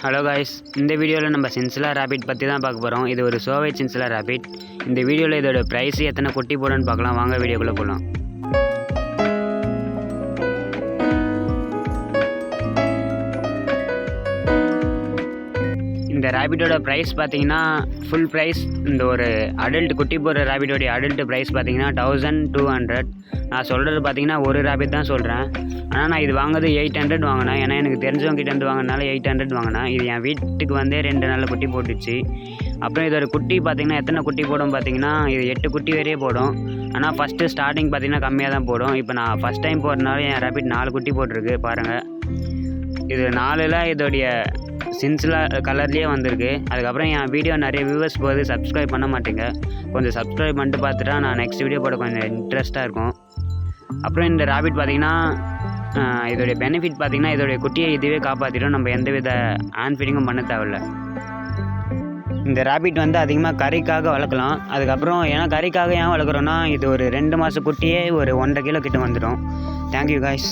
Hello guys, இந்த வீடியோவில் நம்ம சின்சிலா ரேபிட் பற்றி தான் பார்க்க போகிறோம். இது ஒரு சோவை சின்சிலா ரேபிட். இந்த வீடியோவில் இதோட ப்ரைஸ் எத்தனை குட்டி போடுன்னு பார்க்கலாம். வாங்க வீடியோக்குள்ளே போகலாம். இந்த ரேபிட்டோட ப்ரைஸ் பார்த்தீங்கன்னா ஃபுல் ப்ரைஸ், இந்த ஒரு அடல்ட் குட்டி போடுற ரேபிட்டோடைய அடல்ட் ப்ரைஸ் பார்த்தீங்கன்னா 1200. நான் சொல்கிறது பார்த்தீங்கன்னா ஒரு ரேபிட் தான் சொல்கிறேன். ஆனால் நான் இது வாங்குறது 800 வாங்கினேன். ஏன்னா எனக்கு தெரிஞ்சவங்க கிட்டேருந்து வாங்கினால 800 வாங்கினேன். இது என் வீட்டுக்கு வந்து 2 நாளில் குட்டி போட்டுச்சு. அப்புறம் இதோட குட்டி பார்த்தீங்கன்னா எத்தனை குட்டி போடும் பார்த்தீங்கன்னா இது 8 குட்டி வரையே போடும். ஆனால் ஃபஸ்ட்டு ஸ்டார்டிங் பார்த்தீங்கன்னா கம்மியாக தான் போடும். இப்போ நான் ஃபஸ்ட் டைம் போடுறதுனால என் ரேபிட் 4 குட்டி போட்டிருக்கு பாருங்கள். இது 4ல் இதோடைய சின்சிலா கலர்லேயே வந்திருக்கு. அதுக்கப்புறம் என் வீடியோ நிறைய வியூவர்ஸ் போது சப்ஸ்கிரைப் பண்ண மாட்டேங்க. கொஞ்சம் சப்ஸ்கிரைப் பண்ணிட்டு பார்த்துட்டா நான் நெக்ஸ்ட் வீடியோ போட கொஞ்சம் இன்ட்ரெஸ்ட்டாக இருக்கும். அப்புறம் இந்த ரேபிட் பார்த்திங்கன்னா இதோடைய பெனிஃபிட் பார்த்திங்கன்னா இதோடைய குட்டியை இதுவே காப்பாற்றிடும். நம்ம எந்த வித ஹேண்ட் ஃபீடிங்கும் பண்ண தேவையில்ல. இந்த ரேபிட் வந்து அதிகமாக கறிக்காக வளர்க்கலாம். அதுக்கப்புறம் ஏன்னா கறிக்காக ஏன் வளர்க்குறோன்னா இது ஒரு 2 மாத குட்டியே ஒரு 1.5 கிலோ கிட்ட வந்துடும். Thank you guys.